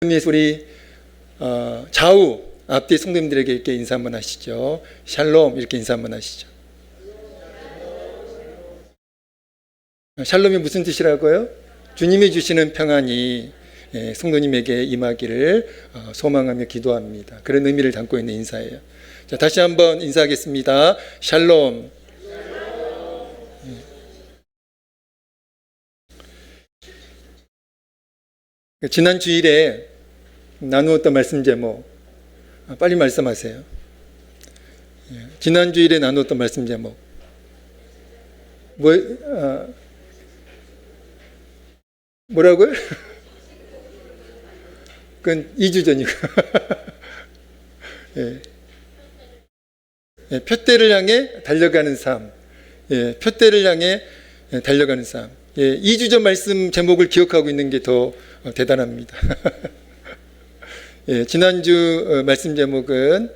우리 좌우 앞뒤 성도님들에게 이렇게 인사 한번 하시죠. 샬롬 이렇게 인사 한번 하시죠. 샬롬이 무슨 뜻이라고요? 주님이 주시는 평안이 성도님에게 임하기를 소망하며 기도합니다. 그런 의미를 담고 있는 인사예요. 자, 다시 한번 인사하겠습니다. 샬롬. 지난 주일에 나누었던 말씀 제목 빨리 말씀하세요. 지난 주일에 나누었던 말씀 제목 뭐라고요? 그건 2주 전이고 표대를 향해 달려가는 삶. 표대를 향해 달려가는 삶. 2주 전 말씀 제목을 기억하고 있는 게 더 대단합니다. 지난주 말씀 제목은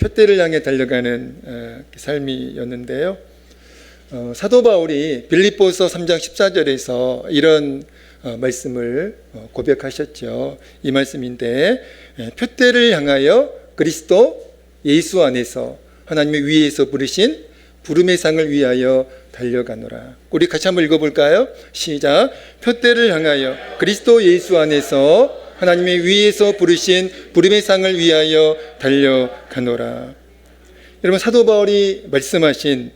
표대를 향해 달려가는 삶이었는데요. 사도 바울이 빌립보서 3장 14절에서 이런 말씀을 고백하셨죠. 이 말씀인데, 표대를 향하여 그리스도 예수 안에서 하나님의 위에서 부르신 부름의 상을 위하여 달려가노라. 우리 같이 한번 읽어볼까요? 시작. 표대를 향하여 그리스도 예수 안에서 하나님의 위에서 부르신 부름의 상을 위하여 달려가노라. 여러분, 사도 바울이 말씀하신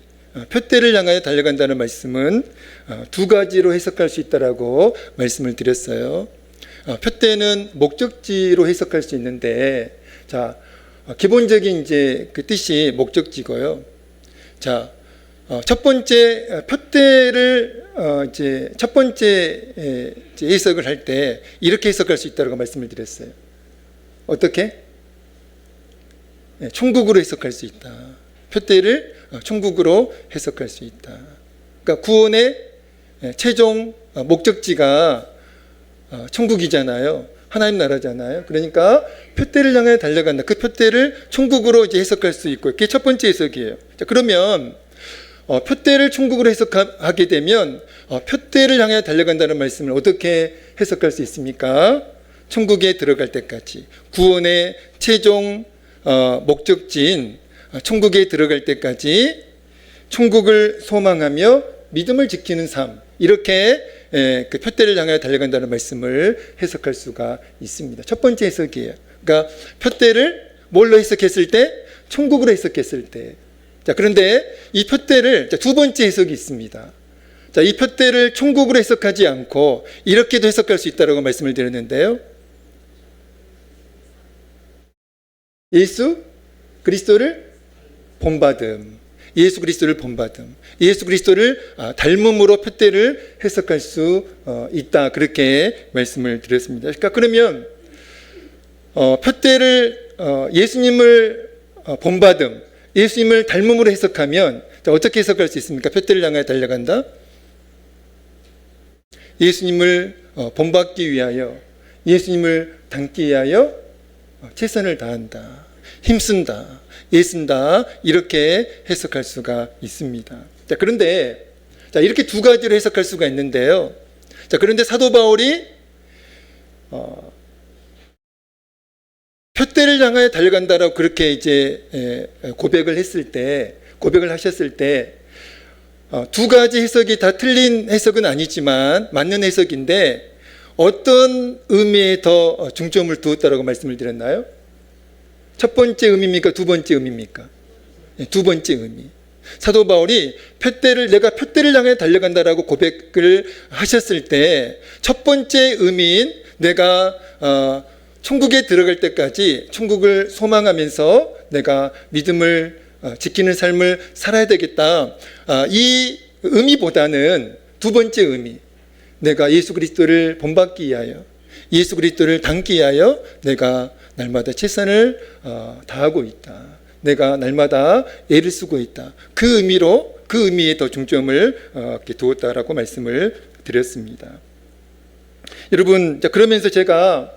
표대를 향하여 달려간다는 말씀은 두 가지로 해석할 수 있다라고 말씀을 드렸어요. 표대는 목적지로 해석할 수 있는데, 자, 기본적인 이제 그 뜻이 목적지고요. 자, 첫 번째 표대를 이제 첫 번째 해석을 할 때 이렇게 해석할 수 있다고 말씀을 드렸어요. 어떻게? 천국으로 해석할 수 있다. 표대를 천국으로 해석할 수 있다. 그러니까 구원의 최종 목적지가 천국이잖아요. 하나님 나라잖아요. 그러니까 표대를 향해 달려간다. 그 표대를 천국으로 이제 해석할 수 있고, 그게 첫 번째 해석이에요. 자, 그러면 표대를 천국으로 해석하게 되면 표대를 향해 달려간다는 말씀을 어떻게 해석할 수 있습니까? 천국에 들어갈 때까지, 구원의 최종 목적지인 천국에 들어갈 때까지 천국을 소망하며 믿음을 지키는 삶, 이렇게 그 표대를 향해 달려간다는 말씀을 해석할 수가 있습니다. 첫 번째 해석이에요. 그러니까 표대를 뭘로 해석했을 때? 천국으로 해석했을 때. 자, 그런데 이 표대를 두 번째 해석이 있습니다. 자, 이 표대를 천국으로 해석하지 않고 이렇게도 해석할 수 있다고 말씀을 드렸는데요. 예수 그리스도를 본받음. 예수 그리스도를 본받음. 예수 그리스도를 닮음으로 표대를 해석할 수 있다. 그렇게 말씀을 드렸습니다. 그러니까 그러면 표대를 예수님을 본받음, 예수님을 닮음으로 해석하면 어떻게 해석할 수 있습니까? 표대를 향해 달려간다. 예수님을 본받기 위하여, 예수님을 닮기 위하여 최선을 다한다, 힘쓴다, 애쓴다, 이렇게 해석할 수가 있습니다. 자, 그런데 이렇게 두 가지로 해석할 수가 있는데요. 자, 그런데 사도 바울이 표대를 향해 달려간다라고 그렇게 이제 고백을 하셨을 때 두 가지 해석이 다 틀린 해석은 아니지만 맞는 해석인데, 어떤 의미에 더 중점을 두었다라고 말씀을 드렸나요? 첫 번째 의미입니까? 두 번째 의미입니까? 두 번째 의미. 사도 바울이 내가 표대를 향해 달려간다라고 고백을 하셨을 때 첫 번째 의미인 내가 천국에 들어갈 때까지 천국을 소망하면서 내가 믿음을 지키는 삶을 살아야 되겠다. 이 의미보다는 두 번째 의미, 내가 예수 그리스도를 본받기 위하여, 예수 그리스도를 닮기 위하여 내가 날마다 최선을 다하고 있다. 내가 날마다 애를 쓰고 있다. 그 의미에 더 중점을 두었다라고 말씀을 드렸습니다. 여러분, 그러면서 제가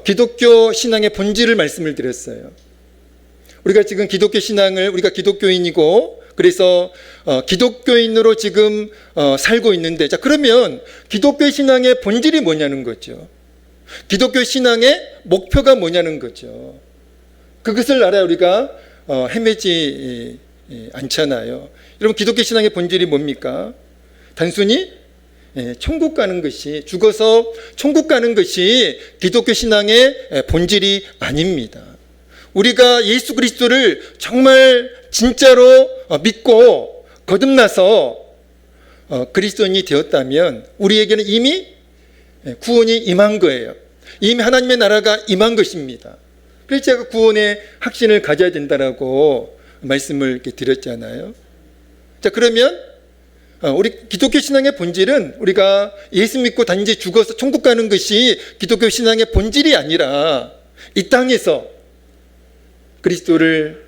기독교 신앙의 본질을 말씀을 드렸어요. 우리가 지금 기독교 신앙을, 우리가 기독교인이고, 그래서 기독교인으로 지금 살고 있는데, 자, 그러면 기독교 신앙의 본질이 뭐냐는 거죠. 기독교 신앙의 목표가 뭐냐는 거죠. 그것을 알아야 우리가 헤매지 않잖아요. 여러분, 기독교 신앙의 본질이 뭡니까? 단순히 천국 가는 것이, 죽어서 천국 가는 것이 기독교 신앙의 본질이 아닙니다. 우리가 예수 그리스도를 정말 진짜로 믿고 거듭나서 그리스도인이 되었다면 우리에게는 이미 구원이 임한 거예요. 이미 하나님의 나라가 임한 것입니다. 그래서 제가 구원의 확신을 가져야 된다라고 말씀을 이렇게 드렸잖아요. 자, 그러면 우리 기독교 신앙의 본질은 우리가 예수 믿고 단지 죽어서 천국 가는 것이 기독교 신앙의 본질이 아니라 이 땅에서 그리스도를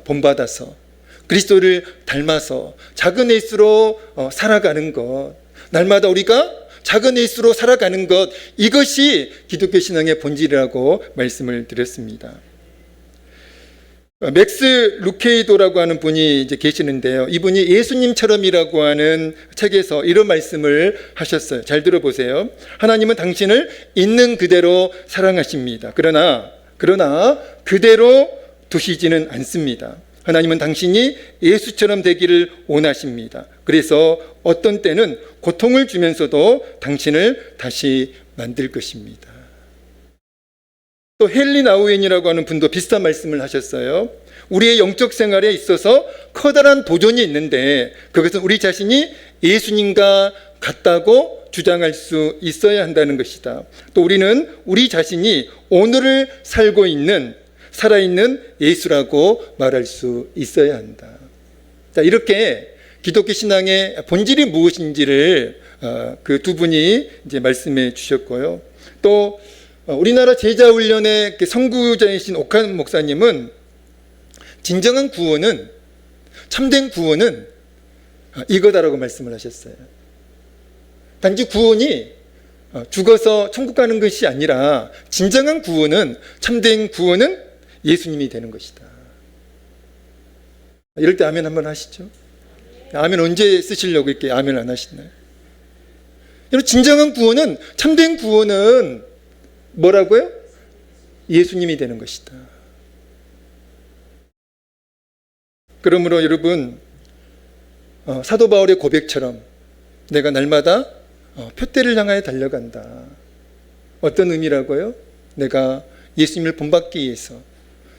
본받아서 그리스도를 닮아서 작은 예수로 살아가는 것, 날마다 우리가 작은 예수로 살아가는 것, 이것이 기독교 신앙의 본질이라고 말씀을 드렸습니다. 맥스 루케이도라고 하는 분이 이제 계시는데요. 이분이 예수님처럼이라고 하는 책에서 이런 말씀을 하셨어요. 잘 들어보세요. 하나님은 당신을 있는 그대로 사랑하십니다. 그러나 그대로 두시지는 않습니다. 하나님은 당신이 예수처럼 되기를 원하십니다. 그래서 어떤 때는 고통을 주면서도 당신을 다시 만들 것입니다. 또 헨리 나우엔이라고 하는 분도 비슷한 말씀을 하셨어요. 우리의 영적 생활에 있어서 커다란 도전이 있는데 그것은 우리 자신이 예수님과 같다고 주장할 수 있어야 한다는 것이다. 또 우리는 우리 자신이 오늘을 살고 있는 살아있는 예수라고 말할 수 있어야 한다. 자, 이렇게 기독교 신앙의 본질이 무엇인지를 그 두 분이 이제 말씀해 주셨고요. 또 우리나라 제자훈련의 선구자이신 옥한 목사님은 진정한 구원은, 참된 구원은 이거다라고 말씀을 하셨어요. 단지 구원이 죽어서 천국 가는 것이 아니라 진정한 구원은, 참된 구원은 예수님이 되는 것이다. 이럴 때 아멘 한번 하시죠. 아멘 언제 쓰시려고 이렇게 아멘 안 하시나요? 여러분, 진정한 구원은, 참된 구원은 뭐라고요? 예수님이 되는 것이다. 그러므로 여러분, 사도 바울의 고백처럼 내가 날마다 표대를 향하여 달려간다. 어떤 의미라고요? 내가 예수님을 본받기 위해서,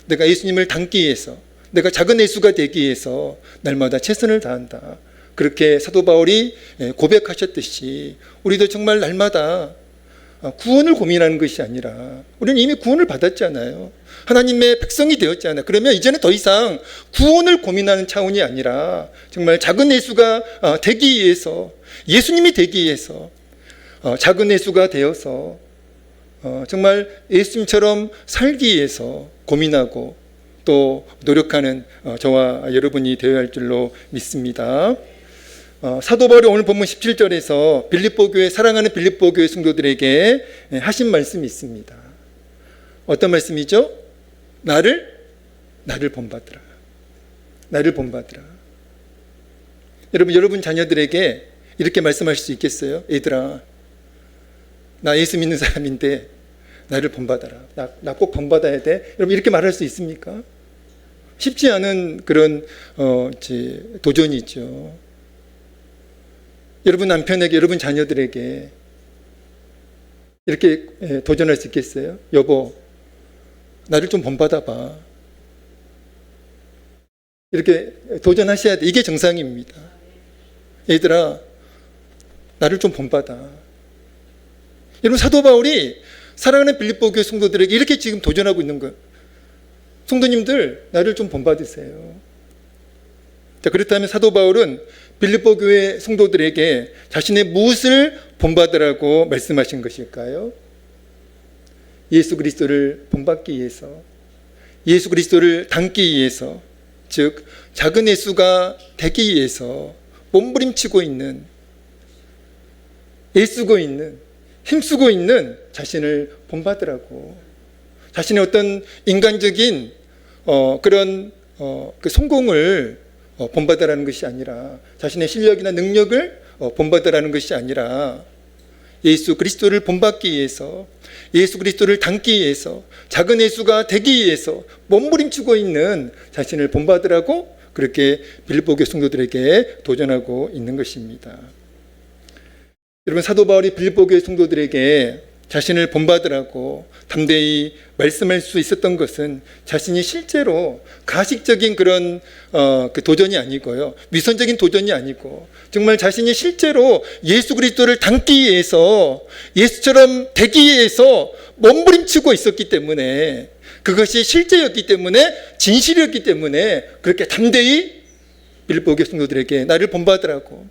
내가 예수님을 닮기 위해서, 내가 작은 예수가 되기 위해서 날마다 최선을 다한다. 그렇게 사도 바울이 고백하셨듯이 우리도 정말 날마다 구원을 고민하는 것이 아니라, 우리는 이미 구원을 받았잖아요. 하나님의 백성이 되었잖아요. 그러면 이제는 더 이상 구원을 고민하는 차원이 아니라 정말 작은 예수가 되기 위해서, 예수님이 되기 위해서 작은 예수가 되어서 정말 예수님처럼 살기 위해서 고민하고 또 노력하는 저와 여러분이 되어야 할 줄로 믿습니다. 사도 바울이 오늘 본문 17절에서 빌립보 교회, 사랑하는 빌립보 교회 성도들에게 하신 말씀이 있습니다. 어떤 말씀이죠? 나를 본받으라. 나를 본받으라. 여러분 자녀들에게 이렇게 말씀할 수 있겠어요? 얘들아, 나 예수 믿는 사람인데 나를 본받아라. 나 꼭 본받아야 돼. 여러분, 이렇게 말할 수 있습니까? 쉽지 않은 그런 도전이죠. 여러분 남편에게, 여러분 자녀들에게 이렇게 도전할 수 있겠어요? 여보, 나를 좀 본받아봐. 이렇게 도전하셔야 돼. 이게 정상입니다. 얘들아, 나를 좀 본받아. 여러분, 사도 바울이 사랑하는 빌립보 교회 성도들에게 이렇게 지금 도전하고 있는 거예요. 성도님들, 나를 좀 본받으세요. 자, 그렇다면 사도 바울은 빌립보 교회 성도들에게 자신의 무엇을 본받으라고 말씀하신 것일까요? 예수 그리스도를 본받기 위해서, 예수 그리스도를 닮기 위해서, 즉 작은 예수가 되기 위해서 몸부림치고 있는, 애쓰고 있는, 힘쓰고 있는 자신을 본받으라고. 자신의 어떤 인간적인 그런 그 성공을 본받으라는 것이 아니라, 자신의 실력이나 능력을 본받으라는 것이 아니라 예수 그리스도를 본받기 위해서, 예수 그리스도를 닮기 위해서, 작은 예수가 되기 위해서 몸부림치고 있는 자신을 본받으라고 그렇게 빌립보교회 성도들에게 도전하고 있는 것입니다. 여러분, 사도 바울이 빌립보교회 성도들에게 자신을 본받으라고 담대히 말씀할 수 있었던 것은 자신이 실제로 가식적인 그런 그 도전이 아니고요, 위선적인 도전이 아니고 정말 자신이 실제로 예수 그리스도를 닮기 위해서, 예수처럼 되기 위해서 몸부림치고 있었기 때문에, 그것이 실제였기 때문에, 진실이었기 때문에 그렇게 담대히 빌립보교회 성도들에게 나를 본받으라고,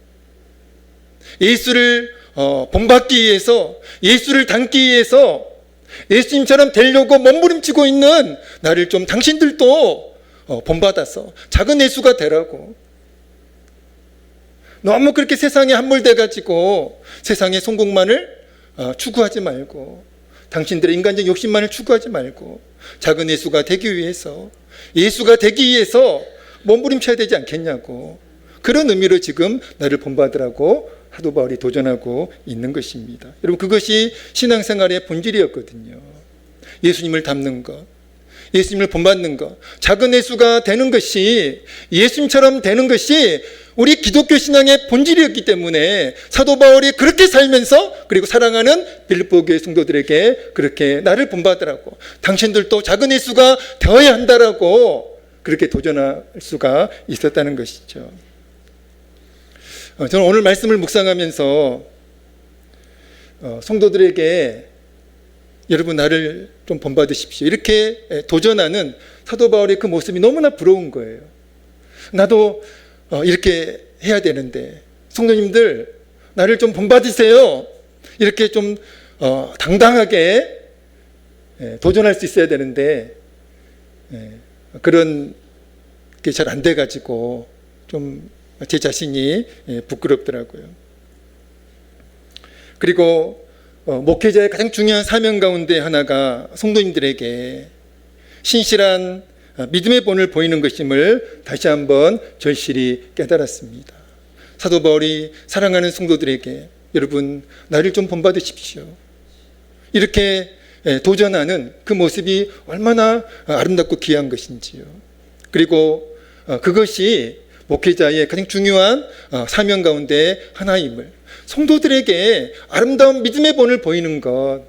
예수를 본받기 위해서, 예수를 닮기 위해서 예수님처럼 되려고 몸부림치고 있는 나를 좀 당신들도 본받아서 작은 예수가 되라고. 너무 그렇게 세상에 함몰돼가지고 세상의 성공만을 추구하지 말고, 당신들의 인간적 욕심만을 추구하지 말고 작은 예수가 되기 위해서, 예수가 되기 위해서 몸부림쳐야 되지 않겠냐고, 그런 의미로 지금 나를 본받으라고 사도 바울이 도전하고 있는 것입니다. 여러분, 그것이 신앙생활의 본질이었거든요. 예수님을 닮는 것, 예수님을 본받는 것, 작은 예수가 되는 것이, 예수님처럼 되는 것이 우리 기독교 신앙의 본질이었기 때문에 사도 바울이 그렇게 살면서, 그리고 사랑하는 빌립보교회 성도들에게 그렇게 나를 본받으라고, 당신들도 작은 예수가 되어야 한다라고 그렇게 도전할 수가 있었다는 것이죠. 저는 오늘 말씀을 묵상하면서 성도들에게 여러분 나를 좀 본받으십시오, 이렇게 도전하는 사도 바울의 그 모습이 너무나 부러운 거예요. 나도 이렇게 해야 되는데, 성도님들 나를 좀 본받으세요, 이렇게 좀 당당하게 도전할 수 있어야 되는데 그런 게 잘 안 돼가지고 좀 제 자신이 부끄럽더라고요. 그리고 목회자의 가장 중요한 사명 가운데 하나가 성도님들에게 신실한 믿음의 본을 보이는 것임을 다시 한번 절실히 깨달았습니다. 사도 바울이 사랑하는 성도들에게 여러분 나를 좀 본받으십시오, 이렇게 도전하는 그 모습이 얼마나 아름답고 귀한 것인지요. 그리고 그것이 목회자의 가장 중요한 사명 가운데 하나임을, 성도들에게 아름다운 믿음의 본을 보이는 것,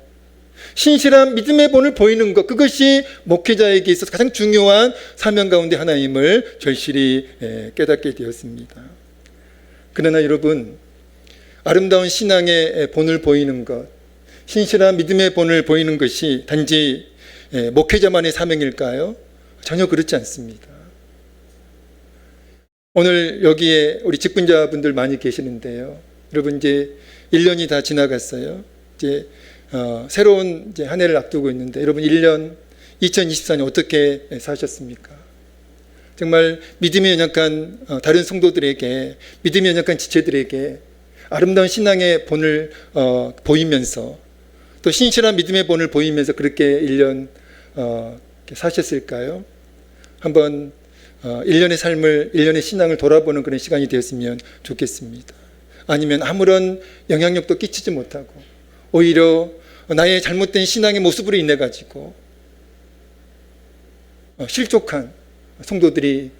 신실한 믿음의 본을 보이는 것, 그것이 목회자에게 있어서 가장 중요한 사명 가운데 하나임을 절실히 깨닫게 되었습니다. 그러나 여러분, 아름다운 신앙의 본을 보이는 것, 신실한 믿음의 본을 보이는 것이 단지 목회자만의 사명일까요? 전혀 그렇지 않습니다. 오늘 여기에 우리 직분자분들 많이 계시는데요, 여러분 이제 1년이 다 지나갔어요. 이제 새로운 이제 한 해를 앞두고 있는데, 여러분 1년 2024년 어떻게 사셨습니까? 정말 믿음이 연약한 다른 성도들에게, 믿음이 연약한 지체들에게 아름다운 신앙의 본을 보이면서, 또 신실한 믿음의 본을 보이면서 그렇게 1년 사셨을까요? 한번 1년의 삶을, 1년의 신앙을 돌아보는 그런 시간이 되었으면 좋겠습니다. 아니면 아무런 영향력도 끼치지 못하고 오히려 나의 잘못된 신앙의 모습으로 인해 가지고 실족한 성도들이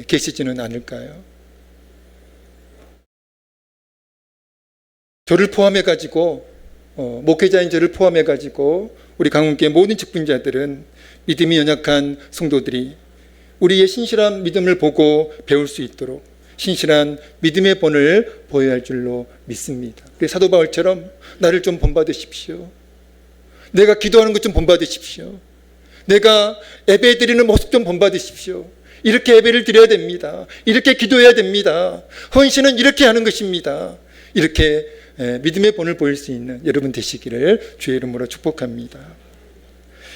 계시지는 않을까요? 저를 포함해 가지고, 목회자인 저를 포함해 가지고 우리 강원교회 모든 직분자들은 믿음이 연약한 성도들이 우리의 신실한 믿음을 보고 배울 수 있도록 신실한 믿음의 본을 보여야 할 줄로 믿습니다. 그래서 사도 바울처럼 나를 좀 본받으십시오, 내가 기도하는 것 좀 본받으십시오, 내가 예배 드리는 모습 좀 본받으십시오, 이렇게 예배를 드려야 됩니다, 이렇게 기도해야 됩니다, 헌신은 이렇게 하는 것입니다, 이렇게 믿음의 본을 보일 수 있는 여러분 되시기를 주의 이름으로 축복합니다.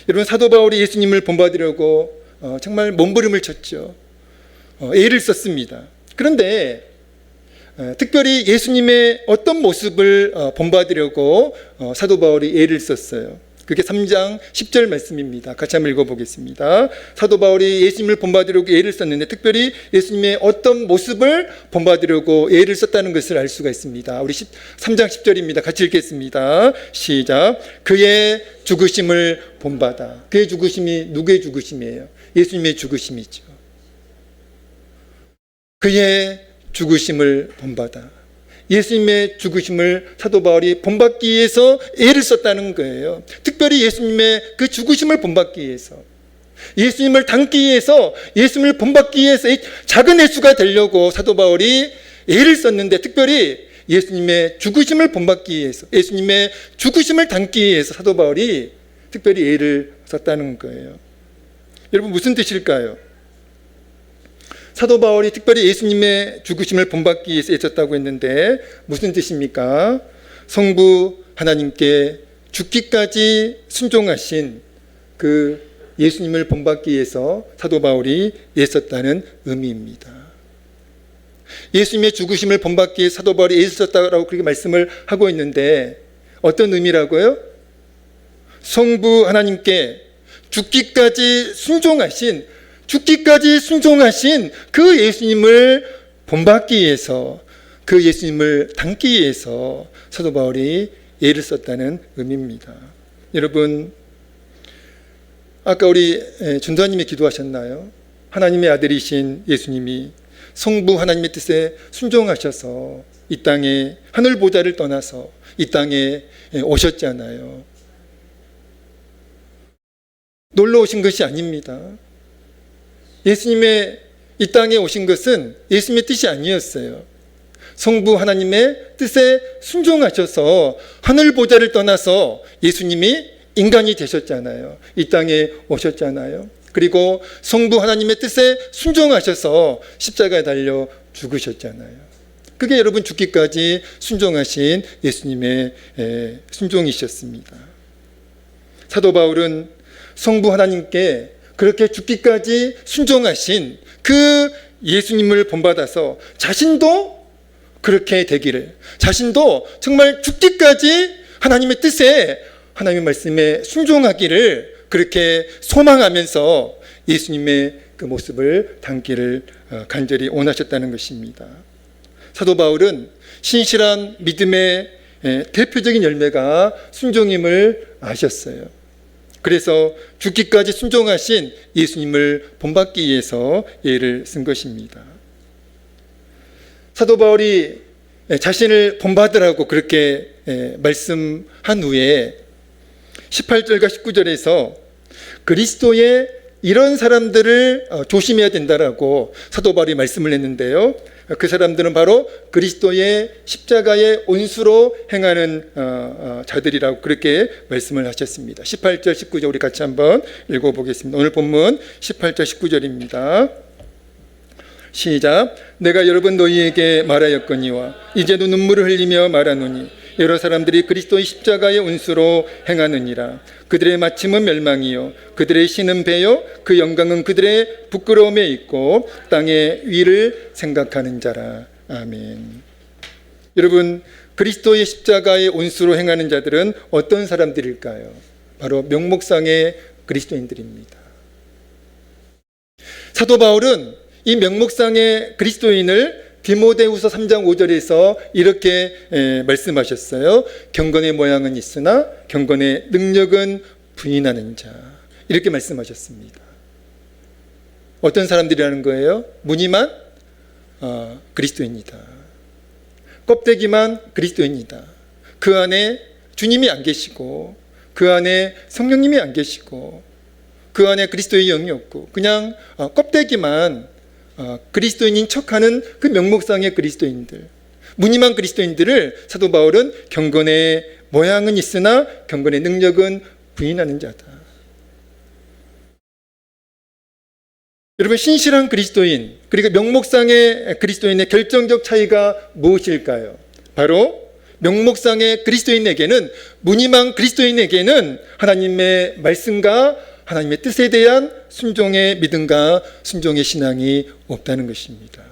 여러분, 사도 바울이 예수님을 본받으려고 정말 몸부림을 쳤죠. 애를 썼습니다. 그런데 특별히 예수님의 어떤 모습을 본받으려고 사도 바울이 애를 썼어요. 그게 3장 10절 말씀입니다. 같이 한번 읽어보겠습니다. 사도 바울이 예수님을 본받으려고 애를 썼는데 특별히 예수님의 어떤 모습을 본받으려고 애를 썼다는 것을 알 수가 있습니다. 우리 3장 10절입니다. 같이 읽겠습니다. 시작. 그의 죽으심을 본받아. 그의 죽으심이 누구의 죽으심이에요? 예수님의 죽으심이죠. 그의 죽으심을 본받아. 예수님의 죽으심을 사도 바울이 본받기 위해서 애를 썼다는 거예요. 특별히 예수님의 그 죽으심을 본받기 위해서, 예수님을 닮기 위해서, 예수님을 본받기 위해서 작은 예수가 되려고 사도 바울이 애를 썼는데, 특별히 예수님의 죽으심을 본받기 위해서, 예수님의 죽으심을 닮기 위해서 사도 바울이 특별히 애를 썼다는 거예요. 여러분, 무슨 뜻일까요? 사도 바울이 특별히 예수님의 죽으심을 본받기 위해서 애썼다고 했는데 무슨 뜻입니까? 성부 하나님께 죽기까지 순종하신 그 예수님을 본받기 위해서 사도 바울이 애썼다는 의미입니다. 예수님의 죽으심을 본받기 위해 사도 바울이 애썼다고 그렇게 말씀을 하고 있는데 어떤 의미라고요? 성부 하나님께 죽기까지 순종하신 그 예수님을 본받기 위해서, 그 예수님을 닮기 위해서 사도 바울이 애를 썼다는 의미입니다. 여러분, 아까 우리 전도사님이 기도하셨나요? 하나님의 아들이신 예수님이 성부 하나님의 뜻에 순종하셔서 이 땅에 하늘 보좌를 떠나서 이 땅에 오셨잖아요. 놀러 오신 것이 아닙니다. 예수님의 이 땅에 오신 것은 예수님의 뜻이 아니었어요. 성부 하나님의 뜻에 순종하셔서 하늘 보좌를 떠나서 예수님이 인간이 되셨잖아요. 이 땅에 오셨잖아요. 그리고 성부 하나님의 뜻에 순종하셔서 십자가에 달려 죽으셨잖아요. 그게 여러분 죽기까지 순종하신 예수님의 순종이셨습니다. 사도 바울은 성부 하나님께 그렇게 죽기까지 순종하신 그 예수님을 본받아서 자신도 그렇게 되기를, 자신도 정말 죽기까지 하나님의 뜻에, 하나님의 말씀에 순종하기를 그렇게 소망하면서 예수님의 그 모습을 담기를 간절히 원하셨다는 것입니다. 사도 바울은 신실한 믿음의 대표적인 열매가 순종임을 아셨어요. 그래서 죽기까지 순종하신 예수님을 본받기 위해서 애를 쓴 것입니다. 사도 바울이 자신을 본받으라고 그렇게 말씀한 후에 18절과 19절에서 그리스도의 이런 사람들을 조심해야 된다라고 사도 바울이 말씀을 했는데요. 그 사람들은 바로 그리스도의 십자가의 온수로 행하는 자들이라고 그렇게 말씀을 하셨습니다. 18절, 19절 우리 같이 한번 읽어보겠습니다. 오늘 본문 18절, 19절입니다. 시작. 내가 여러 번 너희에게 말하였거니와 이제도 눈물을 흘리며 말하노니 여러 사람들이 그리스도의 십자가의 온수로 행하느니라. 그들의 마침은 멸망이요 그들의 신은 배요 그 영광은 그들의 부끄러움에 있고 땅의 위를 생각하는 자라. 아멘. 여러분, 그리스도의 십자가의 온수로 행하는 자들은 어떤 사람들일까요? 바로 명목상의 그리스도인들입니다. 사도 바울은 이 명목상의 그리스도인을 디모데후서 3장 5절에서 이렇게 말씀하셨어요. 경건의 모양은 있으나 경건의 능력은 부인하는 자, 이렇게 말씀하셨습니다. 어떤 사람들이라는 거예요? 무늬만 그리스도인이다. 껍데기만 그리스도인이다. 그 안에 주님이 안 계시고 그 안에 성령님이 안 계시고 그 안에 그리스도의 영이 없고 그냥 껍데기만 그리스도인인 척하는 그 명목상의 그리스도인들, 무늬만 그리스도인들을 사도 바울은 경건의 모양은 있으나 경건의 능력은 부인하는 자다. 여러분, 신실한 그리스도인 그리고 명목상의 그리스도인의 결정적 차이가 무엇일까요? 바로 명목상의 그리스도인에게는, 무늬만 그리스도인에게는 하나님의 말씀과 하나님의 뜻에 대한 순종의 믿음과 순종의 신앙이 없다는 것입니다.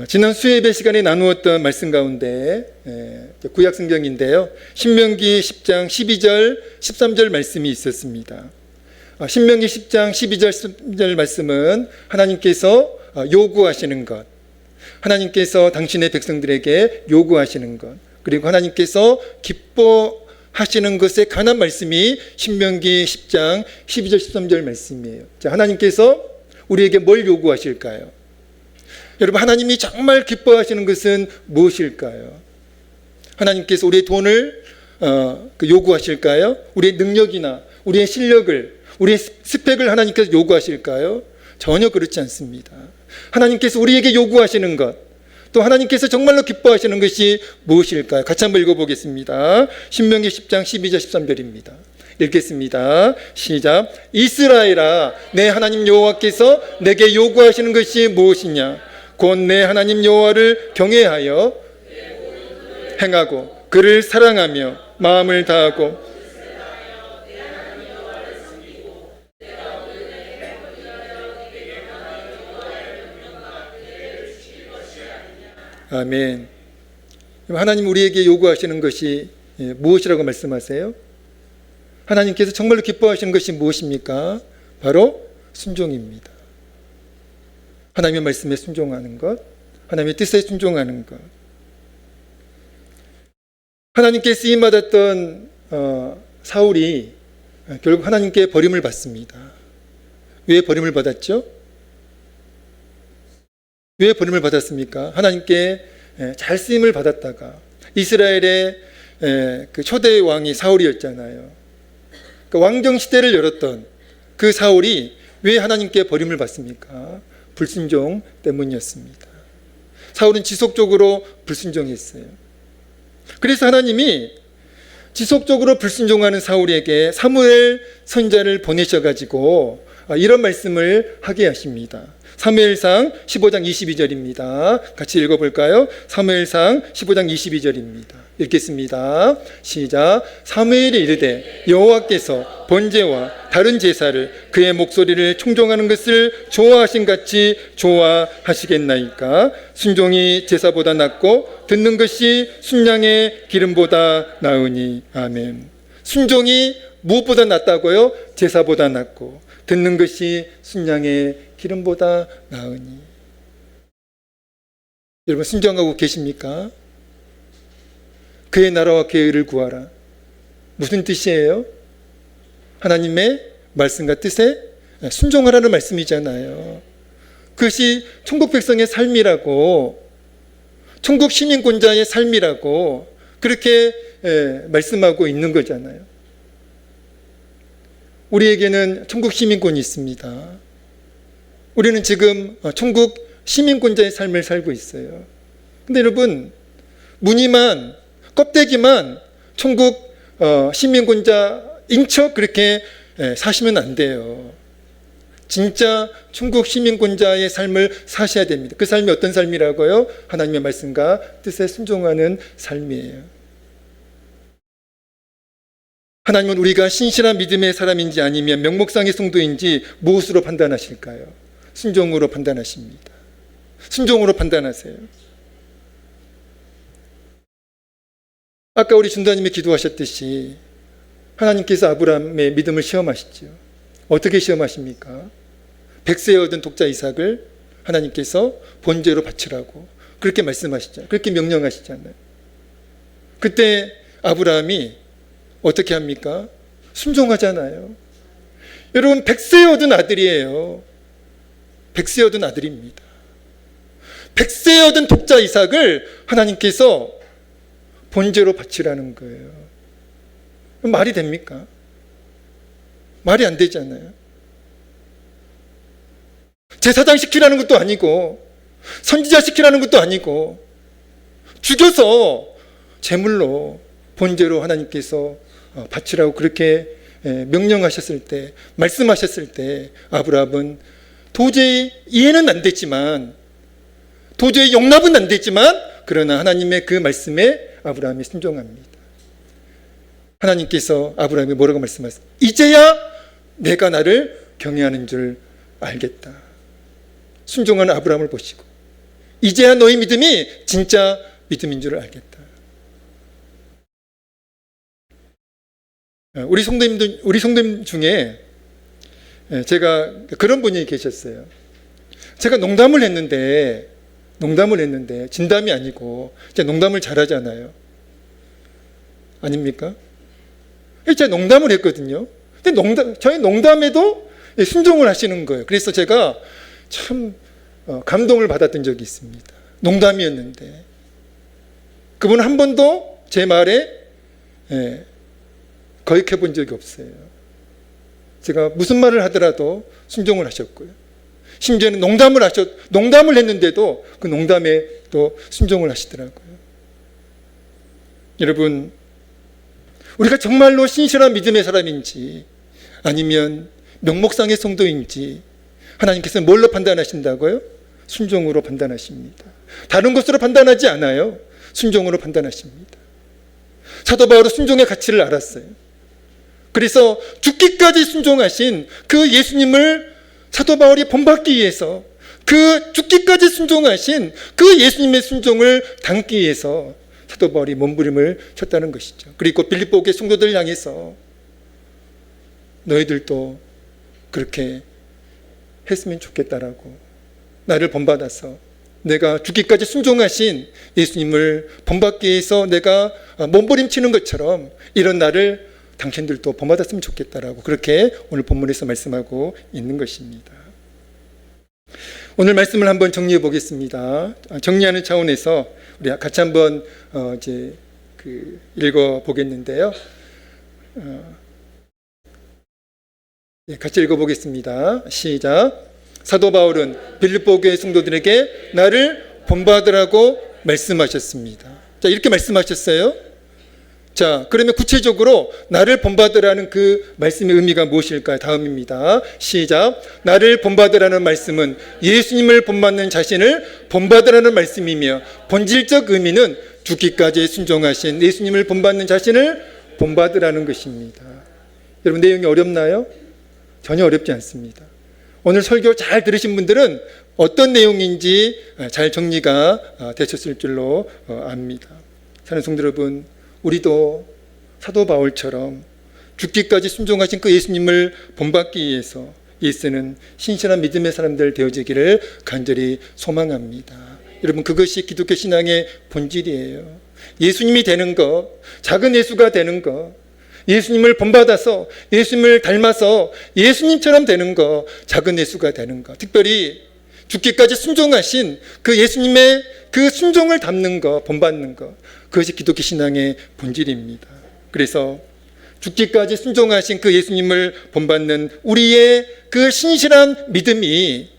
지난 수예배 시간에 나누었던 말씀 가운데 구약 성경인데요. 신명기 10장 12절 13절 말씀이 있었습니다. 신명기 10장 12절 13절 말씀은 하나님께서 요구하시는 것, 하나님께서 당신의 백성들에게 요구하시는 것, 그리고 하나님께서 기뻐하시는 것에 관한 말씀이 신명기 10장 12절 13절 말씀이에요. 자, 하나님께서 우리에게 뭘 요구하실까요? 여러분, 하나님이 정말 기뻐하시는 것은 무엇일까요? 하나님께서 우리의 돈을 요구하실까요? 우리의 능력이나 우리의 실력을, 우리의 스펙을 하나님께서 요구하실까요? 전혀 그렇지 않습니다. 하나님께서 우리에게 요구하시는 것, 또 하나님께서 정말로 기뻐하시는 것이 무엇일까요? 같이 한번 읽어보겠습니다. 신명기 10장 12절 13절입니다. 읽겠습니다. 시작. 이스라엘아, 내 하나님 여호와께서 내게 요구하시는 것이 무엇이냐? 곧 내 하나님 여호와를 경외하여 행하고 그를 사랑하며 마음을 다하고 아멘. 하나님 우리에게 요구하시는 것이 무엇이라고 말씀하세요? 하나님께서 정말로 기뻐하시는 것이 무엇입니까? 바로 순종입니다. 하나님의 말씀에 순종하는 것, 하나님의 뜻에 순종하는 것. 하나님께 쓰임받았던 사울이 결국 하나님께 버림을 받습니다. 왜 버림을 받았죠? 왜 버림을 받았습니까? 하나님께 잘 쓰임을 받았다가 이스라엘의 그 초대 왕이 사울이었잖아요. 그 왕정 시대를 열었던 그 사울이 왜 하나님께 버림을 받습니까? 불순종 때문이었습니다. 사울은 지속적으로 불순종했어요. 그래서 하나님이 지속적으로 불순종하는 사울에게 사무엘 선지자를 보내셔가지고 이런 말씀을 하게 하십니다. 사무엘상 15장 22절입니다. 같이 읽어볼까요? 사무엘상 15장 22절입니다. 읽겠습니다. 시작. 사무엘이 이르되 여호와께서 번제와 다른 제사를 그의 목소리를 청종하는 것을 좋아하신 같이 좋아하시겠나이까? 순종이 제사보다 낫고 듣는 것이 순양의 기름보다 나으니. 아멘. 순종이 무엇보다 낫다고요? 제사보다 낫고 듣는 것이 순양의 기름보다 나으니. 여러분, 순종하고 계십니까? 그의 나라와 그의 의를 구하라. 무슨 뜻이에요? 하나님의 말씀과 뜻에 순종하라는 말씀이잖아요. 그것이 천국 백성의 삶이라고, 천국 시민권자의 삶이라고 그렇게 말씀하고 있는 거잖아요. 우리에게는 천국 시민권이 있습니다. 우리는 지금 천국 시민권자의 삶을 살고 있어요. 근데 여러분, 무늬만, 껍데기만 천국 시민권자인 척 그렇게 사시면 안 돼요. 진짜 천국 시민권자의 삶을 사셔야 됩니다. 그 삶이 어떤 삶이라고요? 하나님의 말씀과 뜻에 순종하는 삶이에요. 하나님은 우리가 신실한 믿음의 사람인지 아니면 명목상의 성도인지 무엇으로 판단하실까요? 순종으로 판단하십니다. 순종으로 판단하세요. 아까 우리 준다님이 기도하셨듯이 하나님께서 아브라함의 믿음을 시험하시죠. 어떻게 시험하십니까? 백세에 얻은 독자 이삭을 하나님께서 번제로 바치라고 그렇게 말씀하시잖아요. 그렇게 명령하시잖아요. 그때 아브라함이 어떻게 합니까? 순종하잖아요. 여러분, 백세에 얻은 아들이에요. 백세에 얻은 아들입니다. 백세에 얻은 독자 이삭을 하나님께서 번제로 바치라는 거예요. 말이 됩니까? 말이 안 되잖아요. 제사장 시키라는 것도 아니고 선지자 시키라는 것도 아니고 죽여서 제물로 번제로 하나님께서 바치라고 그렇게 명령하셨을 때, 말씀하셨을 때 아브라함은 도저히 이해는 안 됐지만, 도저히 용납은 안 됐지만, 그러나 하나님의 그 말씀에 아브라함이 순종합니다. 하나님께서 아브라함이 뭐라고 말씀하세요? 이제야 내가 나를 경외하는 줄 알겠다. 순종하는 아브라함을 보시고 이제야 너희 믿음이 진짜 믿음인 줄 알겠다. 우리 성도님 중에 제가 그런 분이 계셨어요. 제가 농담을 했는데 진담이 아니고 제가 농담을 잘하잖아요. 아닙니까? 제가 농담을 했거든요. 근데 저희 농담에도 순종을 하시는 거예요. 그래서 제가 참 감동을 받았던 적이 있습니다. 농담이었는데 그분은 한 번도 제 말에 거역해 본 적이 없어요. 제가 무슨 말을 하더라도 순종을 하셨고요. 심지어는 농담을 했는데도 그 농담에 또 순종을 하시더라고요. 여러분, 우리가 정말로 신실한 믿음의 사람인지 아니면 명목상의 성도인지 하나님께서는 뭘로 판단하신다고요? 순종으로 판단하십니다. 다른 것으로 판단하지 않아요. 순종으로 판단하십니다. 사도 바울은 순종의 가치를 알았어요. 그래서 죽기까지 순종하신 그 예수님을 사도 바울이 본받기 위해서, 그 죽기까지 순종하신 그 예수님의 순종을 담기 위해서 사도 바울이 몸부림을 쳤다는 것이죠. 그리고 빌립보의 성도들을 향해서 너희들도 그렇게 했으면 좋겠다라고, 나를 본받아서 내가 죽기까지 순종하신 예수님을 본받기 위해서 내가 몸부림치는 것처럼 이런 나를 당신들도 본받았으면 좋겠다라고 그렇게 오늘 본문에서 말씀하고 있는 것입니다. 오늘 말씀을 한번 정리해 보겠습니다. 정리하는 차원에서 우리 같이 한번 읽어 보겠는데요. 같이 읽어 보겠습니다. 시작. 사도 바울은 빌립보 교회 성도들에게 나를 본받으라고 말씀하셨습니다. 자, 이렇게 말씀하셨어요. 자, 그러면 구체적으로 나를 본받으라는 그 말씀의 의미가 무엇일까요? 다음입니다. 시작. 나를 본받으라는 말씀은 예수님을 본받는 자신을 본받으라는 말씀이며, 본질적 의미는 죽기까지 순종하신 예수님을 본받는 자신을 본받으라는 것입니다. 여러분, 내용이 어렵나요? 전혀 어렵지 않습니다. 오늘 설교 잘 들으신 분들은 어떤 내용인지 잘 정리가 되셨을 줄로 압니다. 사랑하는 성도 여러분, 우리도 사도 바울처럼 죽기까지 순종하신 그 예수님을 본받기 위해서 예수는 신실한 믿음의 사람들 되어지기를 간절히 소망합니다. 여러분, 그것이 기독교 신앙의 본질이에요. 예수님이 되는 것, 작은 예수가 되는 것, 예수님을 본받아서 예수님을 닮아서 예수님처럼 되는 것, 작은 예수가 되는 것, 특별히 죽기까지 순종하신 그 예수님의 그 순종을 담는 것, 본받는 것, 그것이 기독교 신앙의 본질입니다. 그래서 죽기까지 순종하신 그 예수님을 본받는 우리의 그 신실한 믿음이,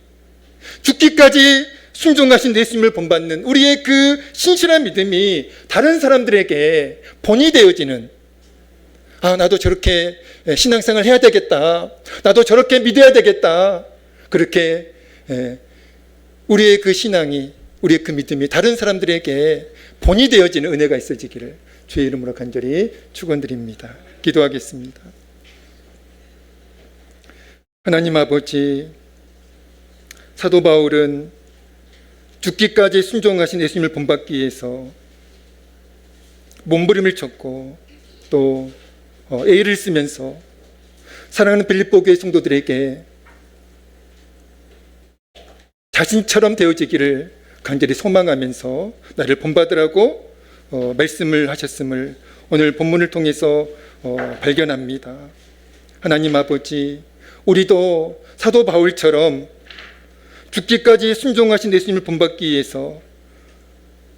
죽기까지 순종하신 예수님을 본받는 우리의 그 신실한 믿음이 다른 사람들에게 본이 되어지는, 나도 저렇게 신앙생활 해야 되겠다, 나도 저렇게 믿어야 되겠다, 그렇게 우리의 그 신앙이, 우리의 그 믿음이 다른 사람들에게 본이 되어지는 은혜가 있어지기를 주의 이름으로 간절히 축원드립니다. 기도하겠습니다. 하나님 아버지, 사도 바울은 죽기까지 순종하신 예수님을 본받기 위해서 몸부림을 쳤고 또 애를 쓰면서 사랑하는 빌립보 교회 성도들에게 자신처럼 되어지기를 간절히 소망하면서 나를 본받으라고 말씀을 하셨음을 오늘 본문을 통해서 발견합니다. 하나님 아버지, 우리도 사도 바울처럼 죽기까지 순종하신 예수님을 본받기 위해서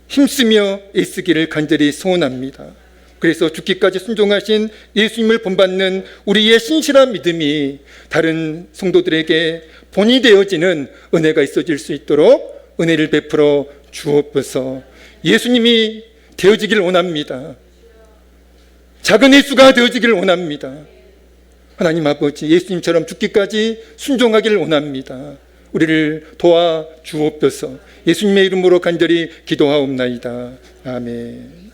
힘쓰며 애쓰기를 간절히 소원합니다. 그래서 죽기까지 순종하신 예수님을 본받는 우리의 신실한 믿음이 다른 성도들에게 본이 되어지는 은혜가 있어질 수 있도록 은혜를 베풀어 주옵소서. 예수님이 되어지기를 원합니다. 작은 예수가 되어지기를 원합니다. 하나님 아버지, 예수님처럼 죽기까지 순종하기를 원합니다. 우리를 도와 주옵소서. 예수님의 이름으로 간절히 기도하옵나이다. 아멘.